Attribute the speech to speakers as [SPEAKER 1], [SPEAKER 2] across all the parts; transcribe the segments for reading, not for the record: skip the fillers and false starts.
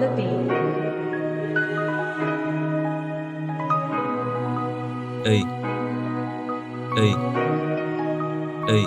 [SPEAKER 1] the beat.
[SPEAKER 2] Hey, hey, hey.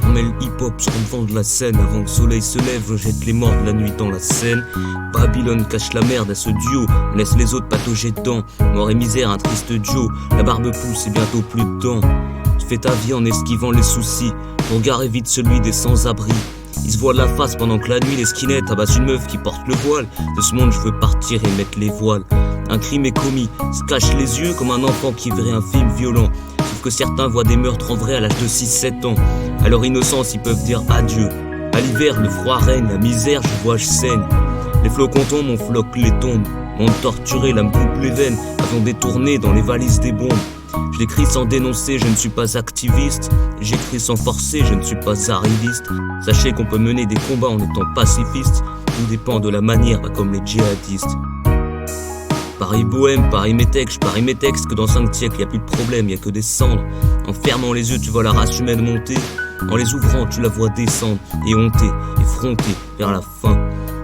[SPEAKER 2] On met le hip-hop sur le vent de la scène. Avant que le soleil se lève, je jette les morts de la nuit dans la Seine. Babylone cache la merde à ce duo, on laisse les autres patauger dedans. Mort et misère, un triste duo. La barbe pousse et bientôt plus de temps. Tu fais ta vie en esquivant les soucis. Ton regard évite celui des sans-abri. Ils se voilent la face pendant que la nuit les skinhettes abattent une meuf qui porte le voile. De ce monde je veux partir et mettre les voiles. Un crime est commis, se cache les yeux comme un enfant qui verrait un film violent. Sauf que certains voient des meurtres en vrai à l'âge de 6-7 ans. À leur innocence ils peuvent dire adieu. À l'hiver le froid règne, la misère je vois je saigne. Les flocons tombent, on floque les tombes. Monde torturé, l'âme coupe les veines. Avions détourné dans les valises des bombes. Je l'écris sans dénoncer, je ne suis pas activiste. J'écris sans forcer, je ne suis pas arriviste. Sachez qu'on peut mener des combats en étant pacifiste. Tout dépend de la manière, pas comme les djihadistes. Paris bohème, Paris métèque, je parie mes textes que dans 5 siècles y a plus de problème, y a que des cendres. En fermant les yeux tu vois la race humaine monter. En les ouvrant tu la vois descendre, éhontée, effrontée vers la fin.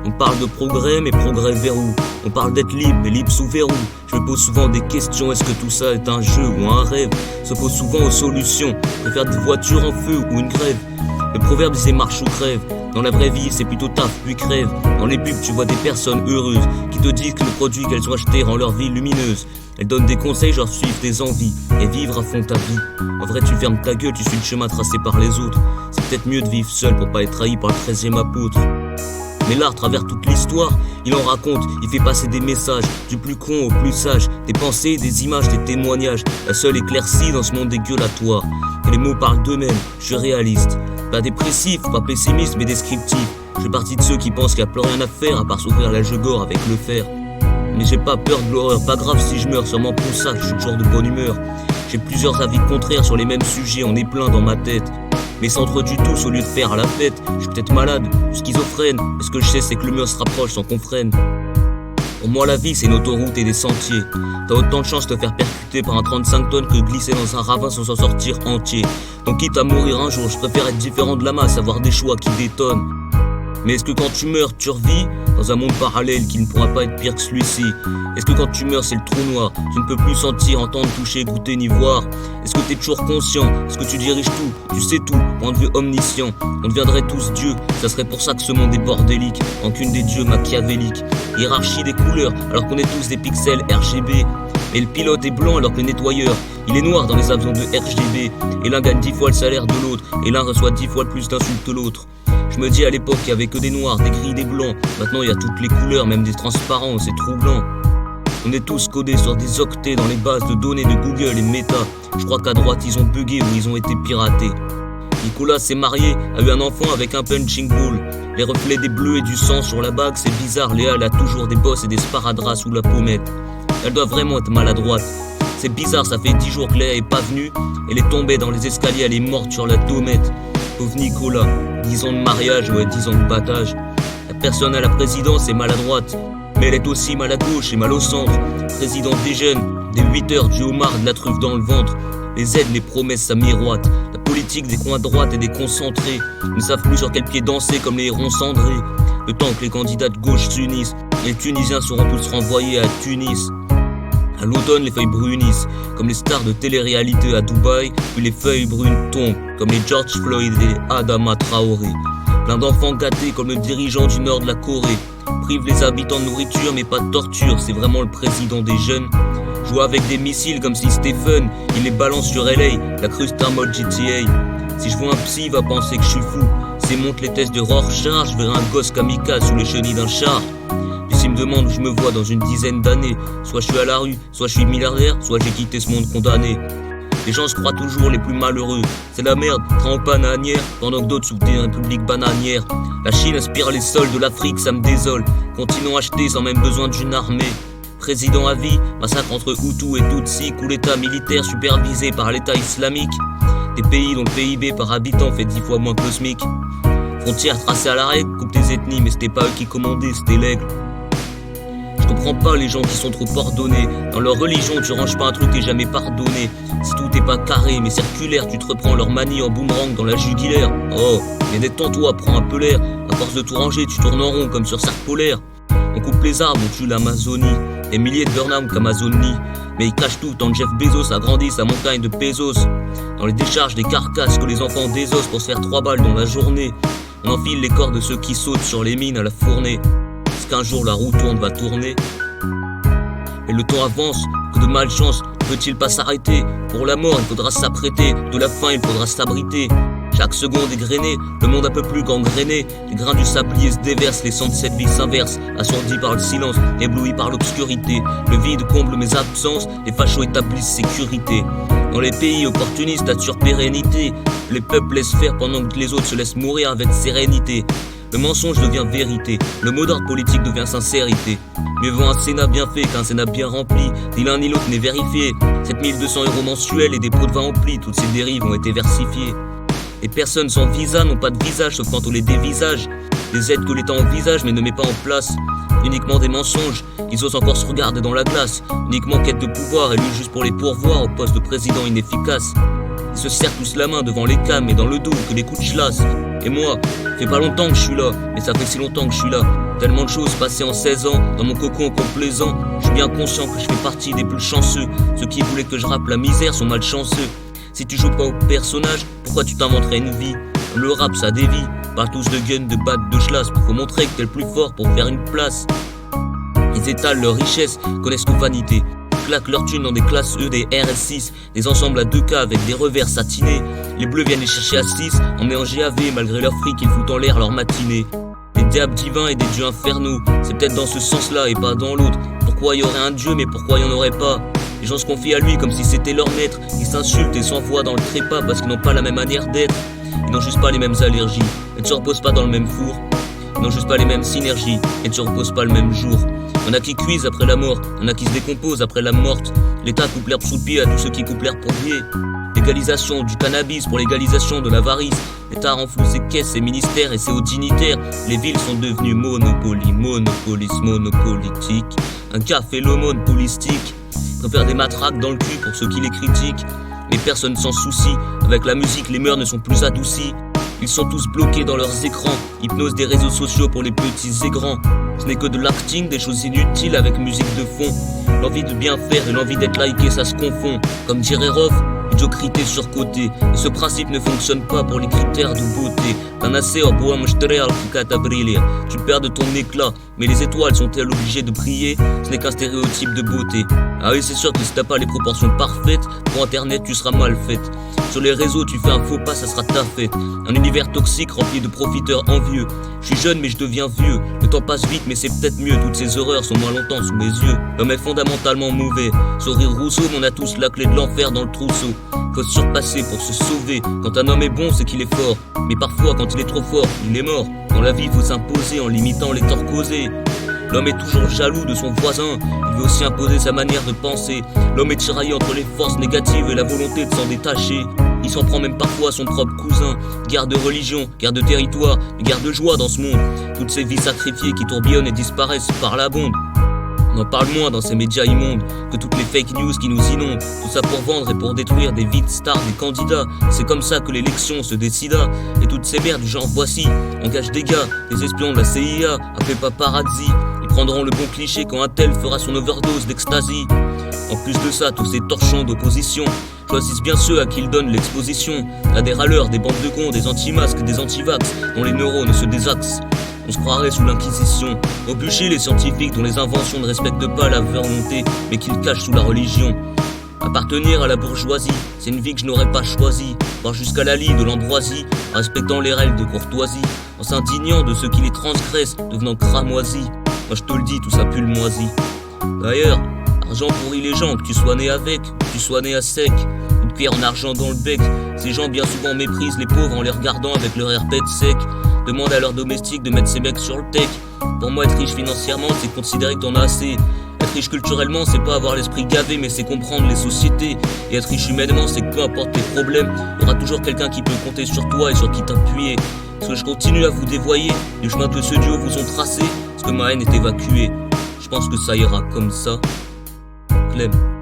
[SPEAKER 2] On parle de progrès, mais progrès vers où? On parle d'être libre, mais libre sous verrou. Je me pose souvent des questions, est-ce que tout ça est un jeu ou un rêve? Se pose souvent aux solutions, préfère des voitures en feu ou une grève. Le proverbe disait marche ou crève. Dans la vraie vie, c'est plutôt taf puis crève. Dans les pubs, tu vois des personnes heureuses qui te disent que le produit qu'elles ont acheté rend leur vie lumineuse. Elles donnent des conseils genre suivre des envies et vivre à fond ta vie. En vrai, tu fermes ta gueule, tu suis le chemin tracé par les autres. C'est peut-être mieux de vivre seul pour pas être trahi par le 13e apôtre. Mais l'art, travers toute l'histoire, il en raconte, il fait passer des messages, du plus con au plus sage, des pensées, des images, des témoignages. La seule éclaircie dans ce monde dégueulatoire. Et les mots parlent d'eux-mêmes, je suis réaliste. Pas dépressif, pas pessimiste, mais descriptif. Je fais partie de ceux qui pensent qu'il n'y a plus rien à faire à part s'ouvrir la gore avec le fer. Mais j'ai pas peur de l'horreur, pas grave si je meurs, sûrement pour ça que je suis toujours de bonne humeur. J'ai plusieurs avis contraires sur les mêmes sujets, on est plein dans ma tête. Mais sans trop du tout, au lieu de faire à la fête. Je suis peut-être malade, schizophrène, mais ce que je sais c'est que le mur se rapproche sans qu'on freine. Pour moi la vie c'est une autoroute et des sentiers. T'as autant de chance de te faire percuter par un 35 tonnes que glisser dans un ravin sans s'en sortir entier. Donc quitte à mourir un jour, je préfère être différent de la masse, avoir des choix qui détonnent. Mais est-ce que quand tu meurs, tu revis dans un monde parallèle qui ne pourra pas être pire que celui-ci? Est-ce que quand tu meurs, c'est le trou noir? Tu ne peux plus sentir, entendre, toucher, goûter, ni voir. Est-ce que t'es toujours conscient? Est-ce que tu diriges tout? Tu sais tout, point de vue omniscient. On deviendrait tous dieux, ça serait pour ça que ce monde est bordélique. Rancune des dieux machiavéliques. Hiérarchie des couleurs, alors qu'on est tous des pixels RGB. Et le pilote est blanc alors que le nettoyeur, il est noir dans les avions de RGB. Et l'un gagne 10 fois le salaire de l'autre, et l'un reçoit 10 fois plus d'insultes que l'autre. Je me dis à l'époque il y avait que des noirs, des gris, des blancs. Maintenant il y a toutes les couleurs, même des transparents, c'est troublant. On est tous codés sur des octets dans les bases de données de Google et Meta. Je crois qu'à droite ils ont bugué ou ils ont été piratés. Nicolas s'est marié, a eu un enfant avec un punching ball. Les reflets des bleus et du sang sur la bague, c'est bizarre. Léa elle a toujours des bosses et des sparadraps sous la pommette. Elle doit vraiment être maladroite. C'est bizarre, ça fait 10 jours que Léa est pas venue. Elle est tombée dans les escaliers, elle est morte sur la tomette. Pauvre Nicolas, 10 ans de mariage, ouais 10 ans de battage. La personne à la présidence est maladroite, mais elle est aussi mal à gauche et mal au centre. Président des jeunes, des 8 heures du homard, de la truffe dans le ventre. Les aides, les promesses, ça miroite. La politique des coins droite et des concentrés ne savent plus sur quel pied danser comme les hérons cendrés. Le temps que les candidats de gauche s'unissent, les Tunisiens seront tous renvoyés à Tunis. À l'automne, les feuilles brunissent, comme les stars de télé-réalité à Dubaï, puis les feuilles brunes tombent, comme les George Floyd et Adama Traoré. Plein d'enfants gâtés comme le dirigeant du nord de la Corée. Prive les habitants de nourriture mais pas de torture, c'est vraiment le président des jeunes. Joue avec des missiles comme si Stephen, il les balance sur LA, la cru c'est un mode GTA. Si je vois un psy, il va penser que je suis fou. S'il monte les tests de Rorschach, je verrai un gosse kamikaze sous les chenilles d'un char. Puis s'il me demande où je me vois dans une dizaine d'années, soit je suis à la rue, soit je suis milliardaire, soit j'ai quitté ce monde condamné. Les gens se croient toujours les plus malheureux. C'est la merde, train en bananière, pendant que d'autres souffrent des républiques bananières. La Chine aspire les sols de l'Afrique, ça me désole. Continent acheté sans même besoin d'une armée. Président à vie, massacre entre Hutus et Tutsis, coup d'état militaire supervisé par l'état islamique. Des pays dont le PIB par habitant fait 10 fois moins que le SMIC. Frontières tracées à la règle, coupe des ethnies, mais c'était pas eux qui commandaient, c'était l'aigle. Je comprends pas les gens qui sont trop ordonnés. Dans leur religion, tu ranges pas un truc qui est jamais pardonné. Si tout est pas carré mais circulaire, tu te reprends leur manie en boomerang dans la jugulaire. Oh, viens détends-toi, prends un peu l'air. À force de tout ranger, tu tournes en rond comme sur cercle polaire. On coupe les arbres, on tue l'Amazonie. Des milliers de burn-out qu'Amazonie. Mais ils cachent tout tant que Jeff Bezos agrandit sa montagne de pesos. Dans les décharges des carcasses que les enfants désosent pour se faire 3 balles dans la journée. On enfile les corps de ceux qui sautent sur les mines à la fournée. Est-ce qu'un jour la roue tourne va tourner? Et le temps avance, que de malchance ne peut-il pas s'arrêter? Pour la mort il faudra s'apprêter, de la faim il faudra s'abriter. Chaque seconde est grainée, le monde un peu plus gangréné. Les grains du sablier se déversent, les sangs de cette vie s'inversent. Assourdis par le silence, éblouis par l'obscurité. Le vide comble mes absences, les fachos établissent sécurité. Dans les pays opportunistes assure pérennité. Les peuples laissent faire pendant que les autres se laissent mourir avec sérénité. Le mensonge devient vérité, le mot d'ordre politique devient sincérité. Mieux vaut un Sénat bien fait qu'un Sénat bien rempli. Ni l'un ni l'autre n'est vérifié. 7200 € mensuels et des pots de vin emplis, toutes ces dérives ont été versifiées. Les personnes sans visa n'ont pas de visage sauf quand on les dévisage. Des aides que l'État envisage mais ne met pas en place. Uniquement des mensonges, ils osent encore se regarder dans la glace. Uniquement quête de pouvoir, élus juste pour les pourvoir au poste de président inefficace. Ils se serrent tous la main devant les cams et dans le dos que les coups de chlasse. Et moi, fait pas longtemps que je suis là, mais ça fait si longtemps que je suis là. Tellement de choses passées en 16 ans, dans mon cocon complaisant. Je suis bien conscient que je fais partie des plus chanceux. Ceux qui voulaient que je rappe la misère sont malchanceux. Si tu joues pas au personnage, pourquoi tu t'inventerais une vie? Le rap ça dévie, pas tous de guns, de battes, de chlasse. Faut montrer que t'es le plus fort pour faire une place. Ils étalent leur richesse, connaissent que vanité. Claquent leur thune dans des classes E, des RS6, des ensembles à 2K avec des revers satinés. Les bleus viennent les chercher à 6, emmenés en GAV malgré leur fric, ils foutent en l'air leur matinée. Des diables divins et des dieux infernaux, c'est peut-être dans ce sens-là et pas dans l'autre. Pourquoi y aurait un dieu mais pourquoi y en aurait pas? Les gens se confient à lui comme si c'était leur maître. Ils s'insultent et s'envoient dans le trépas parce qu'ils n'ont pas la même manière d'être. Ils n'ont juste pas les mêmes allergies et ne se reposent pas dans le même four. Ils n'ont juste pas les mêmes synergies et ne se reposent pas le même jour. Y'en a qui cuisent après la mort, y'en a qui se décomposent après la morte. L'État coupe l'herbe sous le pied à tous ceux qui coupent l'herbe pour lier. Légalisation du cannabis pour légalisation de l'avarice. L'État renfloue ses caisses, ses ministères et ses hauts dignitaires. Les villes sont devenues monopolistes, monopolitiques. Un café l'aumône politique. Préfèrent des matraques dans le cul pour ceux qui les critiquent. Mais personne s'en soucie. Avec la musique, les mœurs ne sont plus adoucies. Ils sont tous bloqués dans leurs écrans. Hypnose des réseaux sociaux pour les petits et grands. Ce n'est que de l'acting, des choses inutiles avec musique de fond. L'envie de bien faire et l'envie d'être liké, ça se confond. Comme dirait Rof, médiocrité surcotée. Et ce principe ne fonctionne pas pour les critères de beauté. Tu perds de ton éclat, mais les étoiles sont-elles obligées de briller? Ce n'est qu'un stéréotype de beauté. Ah oui, c'est sûr que si t'as pas les proportions parfaites, pour internet tu seras mal faite. Sur les réseaux, tu fais un faux pas, ça sera ta fête. Un univers toxique rempli de profiteurs envieux. Je suis jeune mais je deviens vieux. Le temps passe vite mais c'est peut-être mieux. Toutes ces horreurs sont moins longtemps sous mes yeux. L'homme est fondamentalement mauvais. Sourire Rousseau, mais on a tous la clé de l'enfer dans le trousseau. Faut se surpasser pour se sauver. Quand un homme est bon, c'est qu'il est fort. Mais parfois, quand il est trop fort, il est mort. Dans la vie, il faut s'imposer en limitant les torts causés. L'homme est toujours jaloux de son voisin. Il veut aussi imposer sa manière de penser. L'homme est tiraillé entre les forces négatives et la volonté de s'en détacher. Il s'en prend même parfois à son propre cousin. Guerre de religion, guerre de territoire, guerre de joie dans ce monde. Toutes ces vies sacrifiées qui tourbillonnent et disparaissent par la bombe. On en parle moins dans ces médias immondes que toutes les fake news qui nous inondent. Tout ça pour vendre et pour détruire des vies de stars, des candidats. C'est comme ça que l'élection se décida. Et toutes ces merdes du genre voici engagent des gars, des espions de la CIA, appelés paparazzi. Ils prendront le bon cliché quand un tel fera son overdose d'ecstasy. En plus de ça, tous ces torchons d'opposition choisissent bien ceux à qui ils donnent l'exposition. À des râleurs, des bandes de cons, des anti-masques, des anti-vax, dont les neurones se désaxent. On se croirait sous l'inquisition. Au bûcher les scientifiques dont les inventions ne respectent pas la volonté, mais qu'ils cachent sous la religion. Appartenir à la bourgeoisie, c'est une vie que je n'aurais pas choisie. Voir jusqu'à la lie de l'ambroisie, en respectant les règles de courtoisie, en s'indignant de ceux qui les transgressent, devenant cramoisis. Moi je te le dis, tout ça pue le moisi. D'ailleurs, argent pourrit les gens, que tu sois né avec, que tu sois né à sec. Une cuillère en argent dans le bec. Ces gens bien souvent méprisent les pauvres en les regardant avec leur air bête sec. Demande à leurs domestiques de mettre ces mecs sur le tech. Pour moi, être riche financièrement, c'est considérer que t'en as assez. Être riche culturellement, c'est pas avoir l'esprit gavé, mais c'est comprendre les sociétés. Et être riche humainement, c'est que peu importe tes problèmes, il y aura toujours quelqu'un qui peut compter sur toi et sur qui t'appuyer. Parce que je continue à vous dévoyer, les chemins que ceux du haut vous ont tracés, parce que ma haine est évacuée. Je pense que ça ira comme ça. Clem.